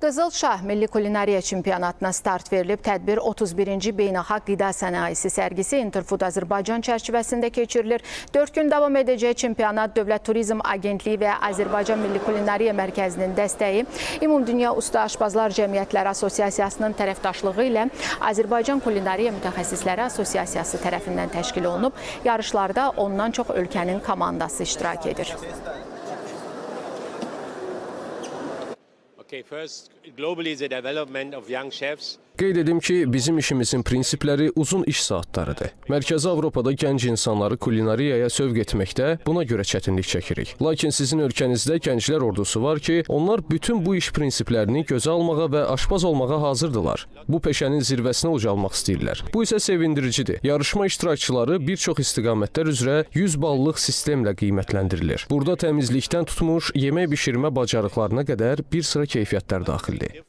Qızılşah Milli Kulinariya Çempionatına start verilib. Tədbir 31-ci Beynəlxalq Qida Sənayesi sərgisi Interfood Azərbaycan çərçivəsində keçirilir. 4 gün davam edəcək çempionat Dövlət Turizm Agentliyi və Azərbaycan Milli Kulinariya Mərkəzinin dəstəyi, Ümumdünya Usta Aşbazlar Cəmiyyətləri Asosiasiyasının tərəfdaşlığı ilə Azərbaycan Kulinariya Mütəxəssisləri Asosiasiyası tərəfindən təşkil olunub. Yarışlarda ondan çox ölkənin komandası iştirak edir. Qeyd edim ki, bizim işimizin prinsipləri uzun iş saatlarıdır. Mərkəzi Avropada gənc insanları kulinariyaya sövq etməkdə buna görə çətinlik çəkirik. Lakin sizin ölkənizdə gənclər ordusu var ki, onlar bütün bu iş prinsiplərini gözə almağa və aşbaz olmağa hazırdılar. Bu peşənin zirvəsinə ucalmaq istəyirlər. Bu isə sevindiricidir. Yarışma iştirakçıları bir çox istiqamətlər üzrə 100 ballıq sistemlə qiymətləndirilir. Burada təmizlikdən tutmuş, yemək bişirmə bacarıqlarına qədər bir sıra keyfiyyətlər daxildir.